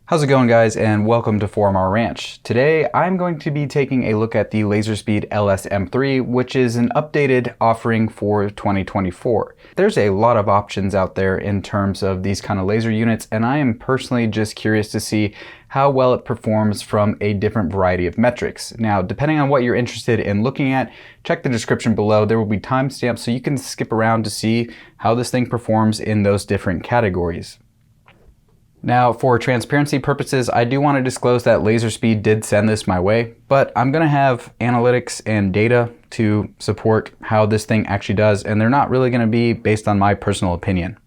How's it going, guys, and welcome to 4MR Ranch. Today I'm going to be taking a look at the Laserspeed LS-M3, which is an updated offering for 2024. There's a lot of options out there in terms of these kind of laser units, and I am personally just curious to see how well it performs from a different variety of metrics. Now, depending on what you're interested in looking at, check the description below. There will be timestamps so you can skip around to see how this thing performs in those different categories. Now, for transparency purposes, I do want to disclose that Laserspeed did send this my way, but I'm going to have analytics and data to support how this thing actually does, and they're not really going to be based on my personal opinion.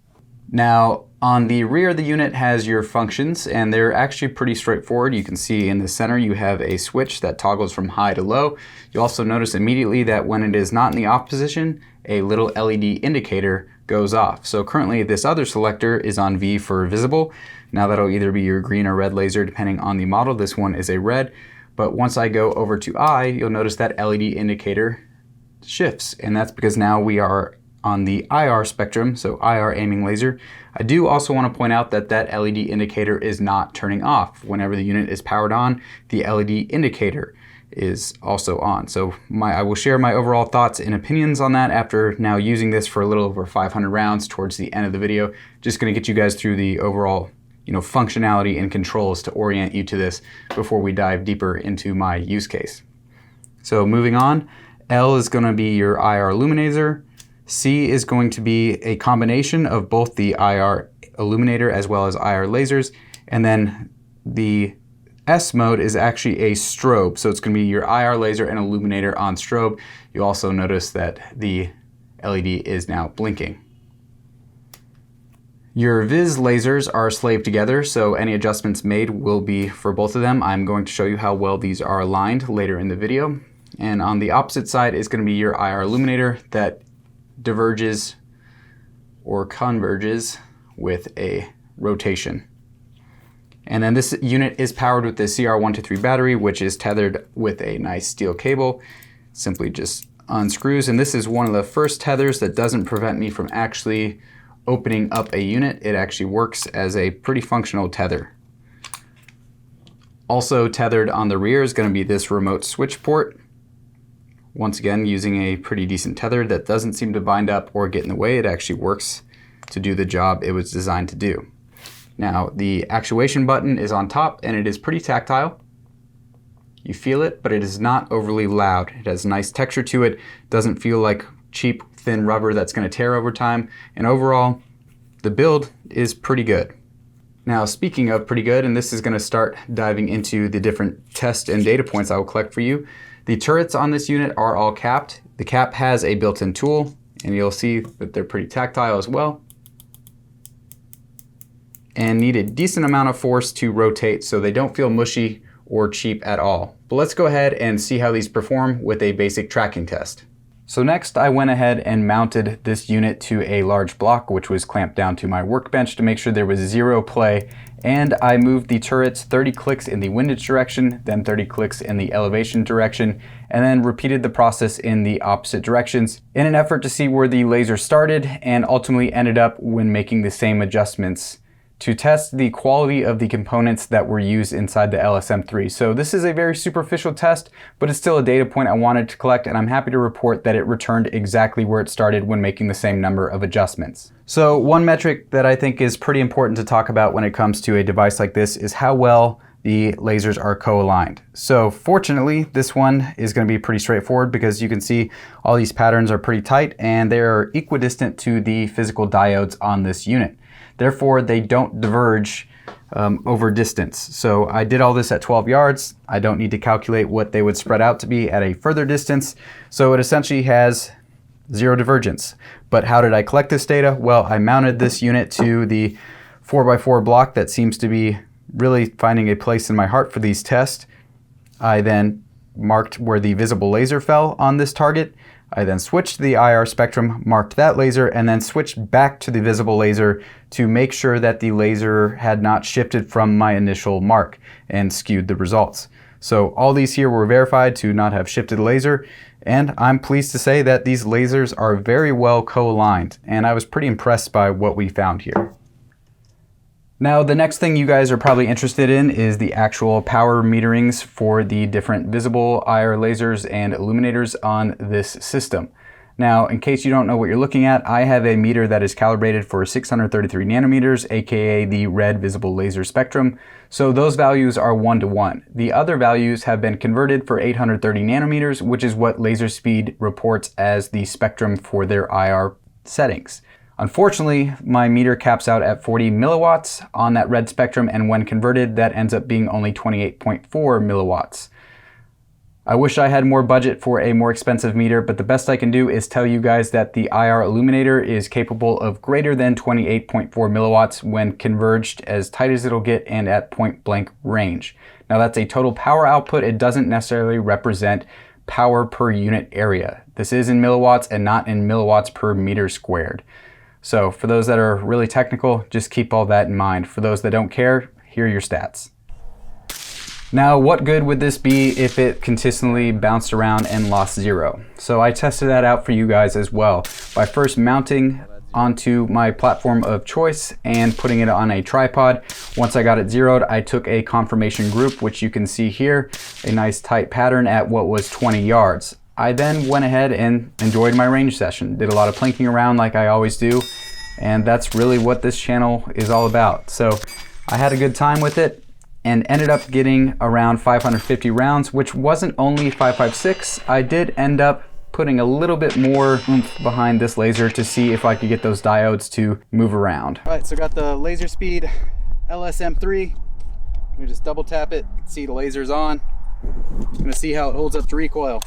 Now, on the rear, the unit has your functions, and they're actually pretty straightforward. You can see in the center you have a switch that toggles from high to low. You'll also notice immediately that when it is not in the off position, a little LED indicator goes off. So currently this other selector is on V for visible. Now that'll either be your green or red laser depending on the model. This one is a red, but once I go over to I, you'll notice that LED indicator shifts, and that's because now we are on the IR spectrum, so IR aiming laser. I do also want to point out that that LED indicator is not turning off. Whenever the unit is powered on, the LED indicator is also on. So I will share my overall thoughts and opinions on that after now using this for a little over 500 rounds towards the end of the video. Just going to get you guys through the overall functionality and controls to orient you to this before we dive deeper into my use case. So moving on, L is going to be your IR illuminator. C is going to be a combination of both the IR illuminator as well as IR lasers. And then the S mode is actually a strobe. So it's going to be your IR laser and illuminator on strobe. You also notice that the LED is now blinking. Your Viz lasers are slaved together, so any adjustments made will be for both of them. I'm going to show you how well these are aligned later in the video. And on the opposite side is going to be your IR illuminator that diverges or converges with a rotation. And then this unit is powered with the CR123 battery, which is tethered with a nice steel cable. Simply just unscrews, and this is one of the first tethers that doesn't prevent me from actually opening up a unit. It actually works as a pretty functional tether. Also tethered on the rear is going to be this remote switch port. Once again, using a pretty decent tether that doesn't seem to bind up or get in the way. It actually works to do the job it was designed to do. Now, the actuation button is on top and it is pretty tactile. You feel it, but it is not overly loud. It has nice texture to it. Doesn't feel like cheap, thin rubber that's going to tear over time. And overall, the build is pretty good. Now, speaking of pretty good, and this is going to start diving into the different test and data points I will collect for you. The turrets on this unit are all capped. The cap has a built-in tool, and you'll see that they're pretty tactile as well, and need a decent amount of force to rotate so they don't feel mushy or cheap at all. But let's go ahead and see how these perform with a basic tracking test. So next, I went ahead and mounted this unit to a large block, which was clamped down to my workbench to make sure there was zero play. And I moved the turrets 30 clicks in the windage direction, then 30 clicks in the elevation direction, and then repeated the process in the opposite directions in an effort to see where the laser started, and ultimately ended up when making the same adjustments to test the quality of the components that were used inside the LS-M3. So this is a very superficial test, but it's still a data point I wanted to collect, and I'm happy to report that it returned exactly where it started when making the same number of adjustments. So one metric that I think is pretty important to talk about when it comes to a device like this is how well the lasers are co-aligned. So fortunately, this one is going to be pretty straightforward because you can see all these patterns are pretty tight and they are equidistant to the physical diodes on this unit. Therefore, they don't diverge over distance. So I did all this at 12 yards. I don't need to calculate what they would spread out to be at a further distance. So it essentially has zero divergence. But how did I collect this data? Well, I mounted this unit to the 4x4 block that seems to be really finding a place in my heart for these tests. I then marked where the visible laser fell on this target. I then switched to the IR spectrum, marked that laser, and then switched back to the visible laser to make sure that the laser had not shifted from my initial mark and skewed the results. So all these here were verified to not have shifted laser, and I'm pleased to say that these lasers are very well co-aligned, and I was pretty impressed by what we found here. Now, the next thing you guys are probably interested in is the actual power meterings for the different visible IR lasers and illuminators on this system. Now, in case you don't know what you're looking at, I have a meter that is calibrated for 633 nanometers, aka the red visible laser spectrum. So those values are 1:1. The other values have been converted for 830 nanometers, which is what Laserspeed reports as the spectrum for their IR settings. Unfortunately, my meter caps out at 40 milliwatts on that red spectrum, and when converted, that ends up being only 28.4 milliwatts. I wish I had more budget for a more expensive meter, but the best I can do is tell you guys that the IR illuminator is capable of greater than 28.4 milliwatts when converged as tight as it'll get and at point blank range. Now that's a total power output. It doesn't necessarily represent power per unit area. This is in milliwatts and not in milliwatts per meter squared. So for those that are really technical, just keep all that in mind. For those that don't care, here are your stats. Now, what good would this be if it consistently bounced around and lost zero? So I tested that out for you guys as well by first mounting onto my platform of choice and putting it on a tripod. Once I got it zeroed, I took a confirmation group, which you can see here, a nice tight pattern at what was 20 yards. I then went ahead and enjoyed my range session, did a lot of plinking around like I always do, and that's really what this channel is all about. So I had a good time with it and ended up getting around 550 rounds, which wasn't only 5.56. I did end up putting a little bit more oomph behind this laser to see if I could get those diodes to move around. All right, so got the Laserspeed LS-M3. Let me just double tap it, see the laser's on. I'm gonna see how it holds up to recoil.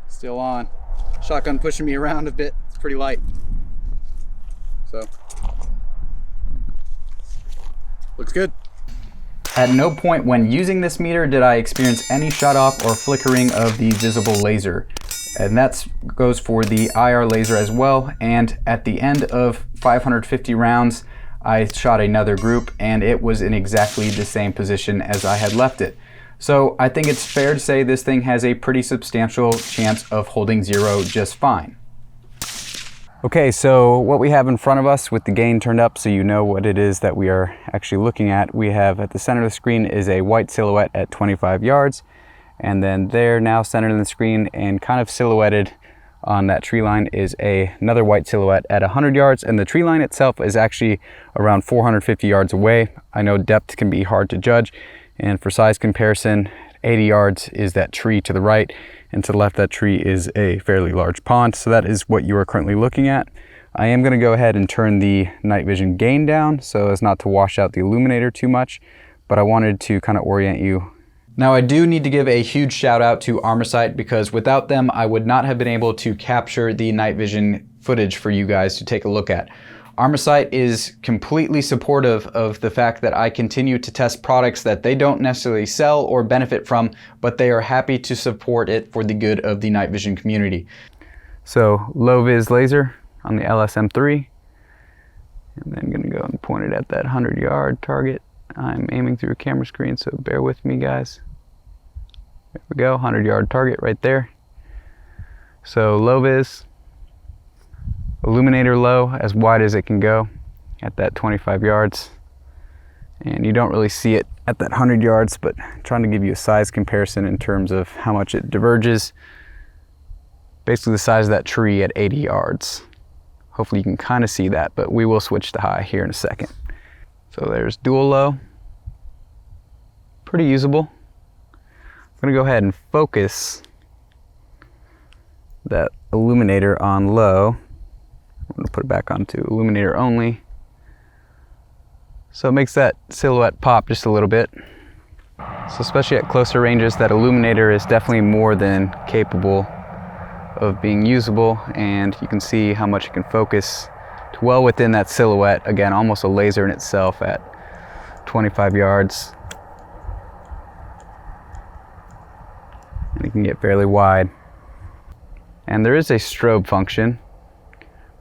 Still on. Shotgun pushing me around a bit. It's pretty light. So, looks good. At no point when using this meter did I experience any shut off or flickering of the visible laser. And that goes for the IR laser as well. And at the end of 550 rounds, I shot another group and it was in exactly the same position as I had left it. So I think it's fair to say this thing has a pretty substantial chance of holding zero just fine. Okay, so what we have in front of us with the gain turned up so you know what it is that we are actually looking at. We have at the center of the screen is a white silhouette at 25 yards. And then there, now centered in the screen and kind of silhouetted on that tree line, is another white silhouette at 100 yards. And the tree line itself is actually around 450 yards away. I know depth can be hard to judge. And for size comparison, 80 yards is that tree to the right, and to the left of that tree is a fairly large pond. So that is what you are currently looking at. I am going to go ahead and turn the night vision gain down so as not to wash out the illuminator too much, but I wanted to kind of orient you. Now I do need to give a huge shout out to Armorsight, because without them I would not have been able to capture the night vision footage for you guys to take a look at. Armorsight is completely supportive of the fact that I continue to test products that they don't necessarily sell or benefit from, but they are happy to support it for the good of the night vision community. So low vis laser on the LS-M3, and then gonna go and point it at that 100-yard target. I'm aiming through a camera screen, so bear with me, guys. There we go, 100-yard target right there. So low vis, illuminator low, as wide as it can go at that 25 yards. And you don't really see it at that 100 yards, but I'm trying to give you a size comparison in terms of how much it diverges. Basically the size of that tree at 80 yards. Hopefully you can kind of see that, but we will switch to high here in a second. So there's dual low, pretty usable. I'm gonna go ahead and focus that illuminator on low. I'm gonna put it back onto illuminator only. So it makes that silhouette pop just a little bit. So especially at closer ranges, that illuminator is definitely more than capable of being usable, and you can see how much it can focus to well within that silhouette. Again, almost a laser in itself at 25 yards. And it can get fairly wide. And there is a strobe function,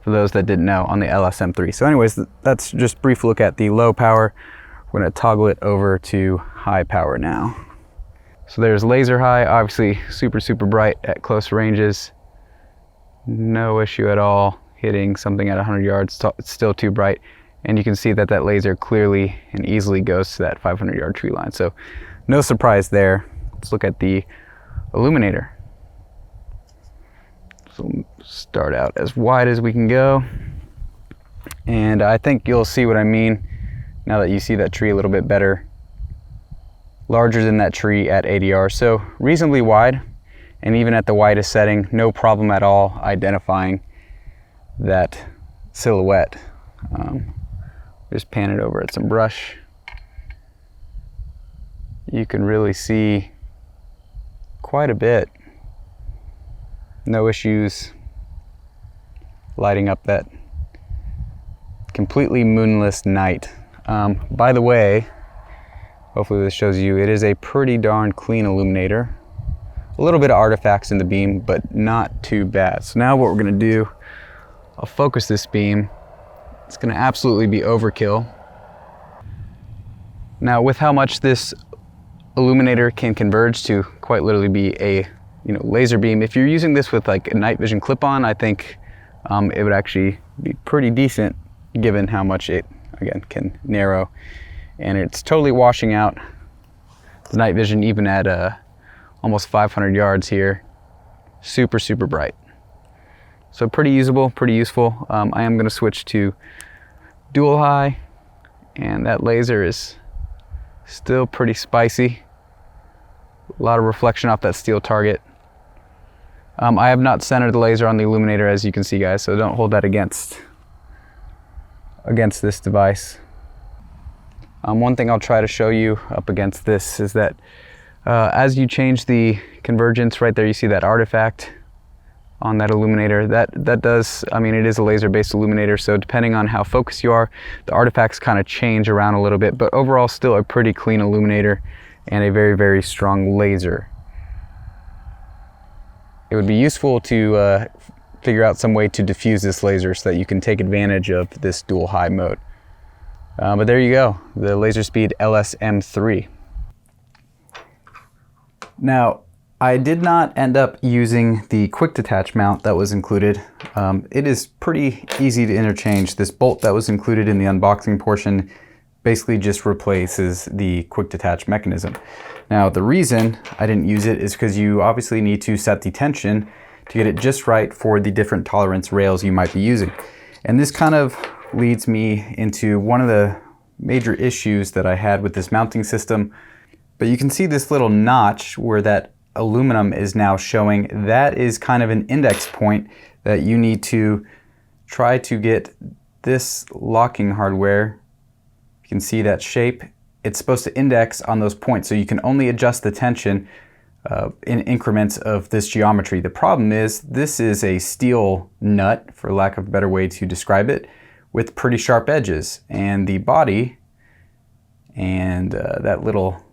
for those that didn't know, on the LS-M3. So anyways, that's just a brief look at the low power. We're gonna toggle it over to high power now. So there's laser high, obviously super bright at close ranges. No issue at all hitting something at 100 yards. It's still too bright. And you can see that that laser clearly and easily goes to that 500-yard tree line. So no surprise there. Let's look at the illuminator. So we'll start out as wide as we can go. And I think you'll see what I mean now that you see that tree a little bit better. Larger than that tree at ADR. So reasonably wide. And even at the widest setting, no problem at all identifying that silhouette. Just pan it over at some brush. You can really see quite a bit. No issues lighting up that completely moonless night. By the way, hopefully this shows you, it is a pretty darn clean illuminator. A little bit of artifacts in the beam, but not too bad. So now what we're gonna do, I'll focus this beam. It's gonna absolutely be overkill. Now with how much this illuminator can converge to quite literally be a laser beam, if you're using this with like a night vision clip-on, I think it would actually be pretty decent given how much it, again, can narrow. And it's totally washing out the night vision even at almost 500 yards here. Super, super bright. So pretty usable, pretty useful. I am gonna switch to dual high, and that laser is still pretty spicy. A lot of reflection off that steel target. I have not centered the laser on the illuminator, as you can see, guys, so don't hold that against this device. One thing I'll try to show you up against this is that as you change the convergence, right there you see that artifact on that illuminator. That does, I mean, it is a laser-based illuminator, so depending on how focused you are, the artifacts kind of change around a little bit, but overall still a pretty clean illuminator and a very, very strong laser. It would be useful to figure out some way to diffuse this laser so that you can take advantage of this dual high mode. But there you go, the Laserspeed LS-M3. Now, I did not end up using the quick detach mount that was included. It is pretty easy to interchange. This bolt that was included in the unboxing portion basically just replaces the quick detach mechanism. Now, the reason I didn't use it is because you obviously need to set the tension to get it just right for the different tolerance rails you might be using. And this kind of leads me into one of the major issues that I had with this mounting system. But you can see this little notch where that aluminum is now showing. That is kind of an index point that you need to try to get this locking hardware. You can see that shape. It's supposed to index on those points, so you can only adjust the tension in increments of this geometry. The problem is this is a steel nut, for lack of a better way to describe it, with pretty sharp edges, and the body and that little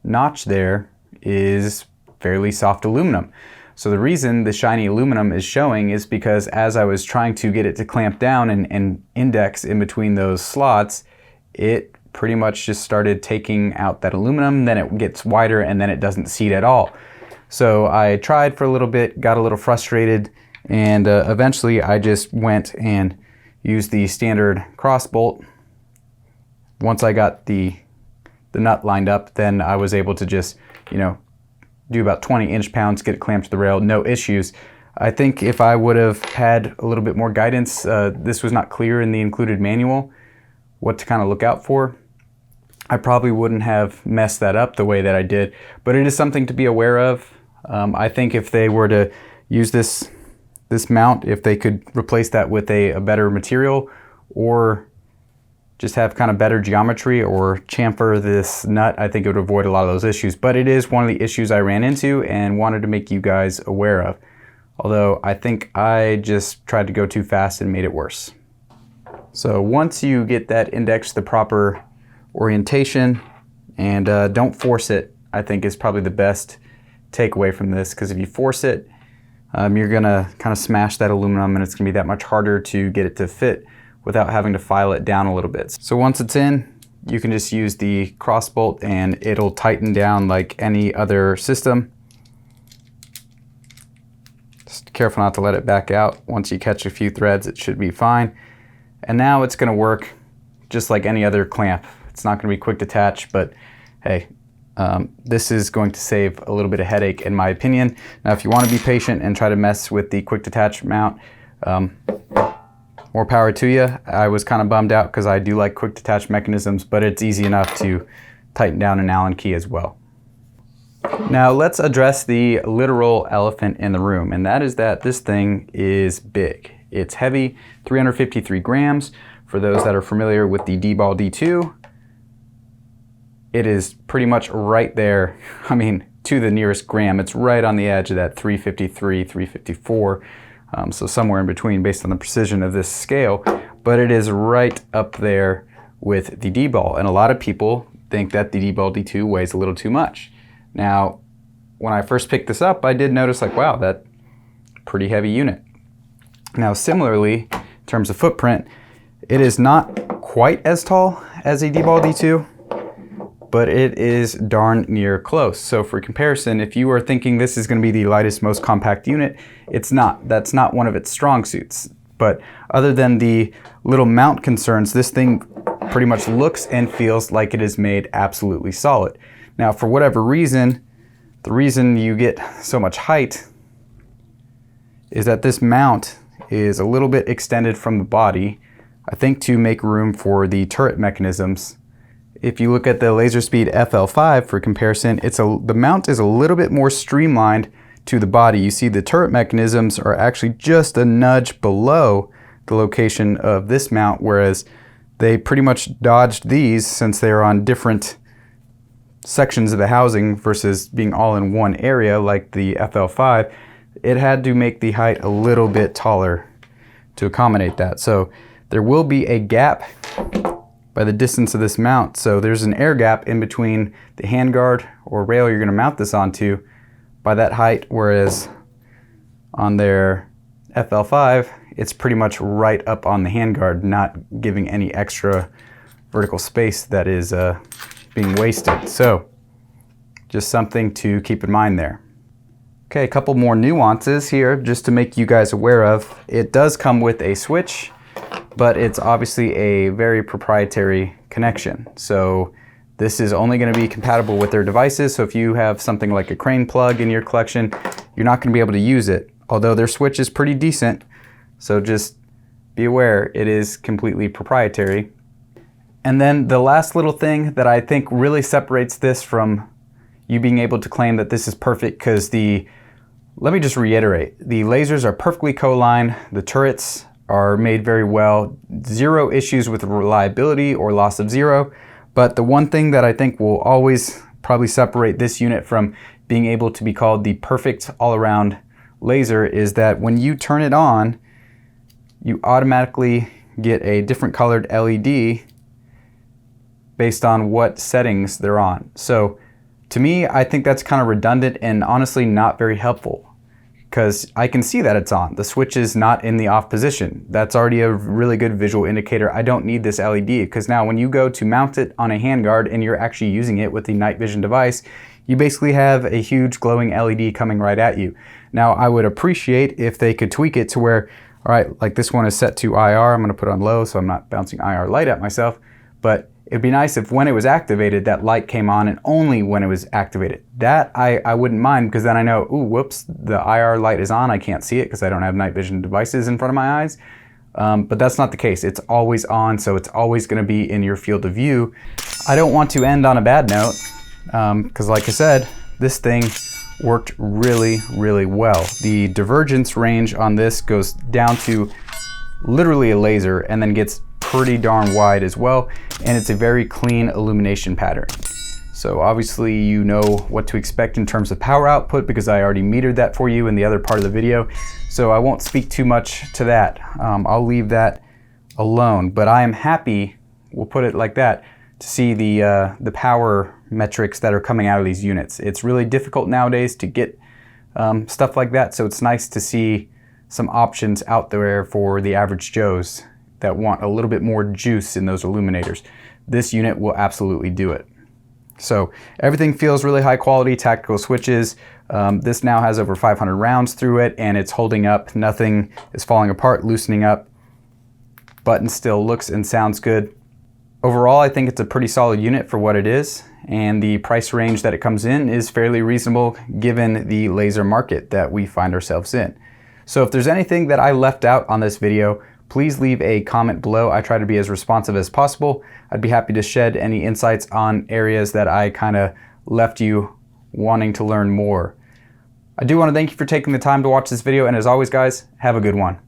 notch there is fairly soft aluminum. So the reason the shiny aluminum is showing is because as I was trying to get it to clamp down and index in between those slots, it pretty much just started taking out that aluminum, then it gets wider, and then it doesn't seat at all. So I tried for a little bit, got a little frustrated, and eventually I just went and used the standard cross bolt. Once I got the nut lined up, then I was able to just, do about 20 inch-pounds, get it clamped to the rail, no issues. I think if I would have had a little bit more guidance, this was not clear in the included manual, what to kind of look out for, I probably wouldn't have messed that up the way that I did, but it is something to be aware of. I think if they were to use this mount, if they could replace that with a better material, or just have kind of better geometry, or chamfer this nut, I think it would avoid a lot of those issues. But it is one of the issues I ran into and wanted to make you guys aware of. Although I think I just tried to go too fast and made it worse. So once you get that index the proper orientation, and don't force it, I think is probably the best takeaway from this, because if you force it, you're gonna kind of smash that aluminum, and it's gonna be that much harder to get it to fit without having to file it down a little bit. So once it's in, you can just use the cross bolt and it'll tighten down like any other system. Just careful not to let it back out. Once you catch a few threads, it should be fine. And now it's going to work just like any other clamp. It's not going to be quick detach, but hey, this is going to save a little bit of headache in my opinion. Now if you want to be patient and try to mess with the quick detach mount, more power to you. I was kind of bummed out because I do like quick detach mechanisms, but it's easy enough to tighten down an Allen key as well. Now let's address the literal elephant in the room, and that is that this thing is big. It's heavy, 353 grams. For those that are familiar with the D-Ball D2, it is pretty much right there. I mean, to the nearest gram, it's right on the edge of that 353, 354. So somewhere in between based on the precision of this scale, but it is right up there with the D-Ball. And a lot of people think that the D-Ball D2 weighs a little too much. Now, when I first picked this up, I did notice like, wow, that's a pretty heavy unit. Now, similarly, in terms of footprint, it is not quite as tall as a D-Ball D2, but it is darn near close. So for comparison, if you are thinking this is going to be the lightest, most compact unit, it's not. That's not one of its strong suits. But other than the little mount concerns, this thing pretty much looks and feels like it is made absolutely solid. Now, for whatever reason, the reason you get so much height is that this mount is a little bit extended from the body, I think to make room for the turret mechanisms. If you look at the Laserspeed FL5 for comparison, the mount is a little bit more streamlined to the body. You see the turret mechanisms are actually just a nudge below the location of this mount, whereas they pretty much dodged these since they are on different sections of the housing versus being all in one area like the FL5. It had to make the height a little bit taller to accommodate that. So there will be a gap by the distance of this mount. So there's an air gap in between the handguard or rail you're going to mount this onto by that height, whereas on their FL5, it's pretty much right up on the handguard, not giving any extra vertical space that is being wasted. So just something to keep in mind there. Okay, a couple more nuances here just to make you guys aware of. It does come with a switch, but it's obviously a very proprietary connection. So this is only going to be compatible with their devices. So if you have something like a crane plug in your collection, you're not going to be able to use it. Although their switch is pretty decent, so just be aware it is completely proprietary. And then the last little thing that I think really separates this from you being able to claim that this is perfect, because let me just reiterate, the lasers are perfectly co-aligned, the turrets are made very well, zero issues with reliability or loss of zero. But the one thing that I think will always probably separate this unit from being able to be called the perfect all-around laser is that when you turn it on, you automatically get a different colored LED based on what settings they're on. So to me, I think that's kind of redundant and honestly not very helpful, because I can see that it's on. The switch is not in the off position. That's already a really good visual indicator. I don't need this LED, because now when you go to mount it on a handguard and you're actually using it with the night vision device, you basically have a huge glowing LED coming right at you. Now, I would appreciate if they could tweak it to where, all right, like this one is set to IR. I'm going to put it on low so I'm not bouncing IR light at myself. But it'd be nice if when it was activated, that light came on, and only when it was activated. That I wouldn't mind, because then I know, ooh, whoops, the IR light is on. I can't see it because I don't have night vision devices in front of my eyes. But that's not the case. It's always on, so it's always going to be in your field of view. I don't want to end on a bad note, because like I said, this thing worked really, really well. The divergence range on this goes down to literally a laser and then gets pretty darn wide as well, and it's a very clean illumination pattern. So obviously you know what to expect in terms of power output, because I already metered that for you in the other part of the video, so I won't speak too much to that. I'll leave that alone, but I am happy, we'll put it like that, to see the power metrics that are coming out of these units. It's really difficult nowadays to get stuff like that, so it's nice to see some options out there for the average Joes that want a little bit more juice in those illuminators. This unit will absolutely do it. So everything feels really high quality, tactical switches. This now has over 500 rounds through it, and it's holding up. Nothing is falling apart, loosening up. Button still looks and sounds good. Overall, I think it's a pretty solid unit for what it is, and the price range that it comes in is fairly reasonable given the laser market that we find ourselves in. So if there's anything that I left out on this video, please leave a comment below. I try to be as responsive as possible. I'd be happy to shed any insights on areas that I kind of left you wanting to learn more. I do want to thank you for taking the time to watch this video, and as always guys, have a good one.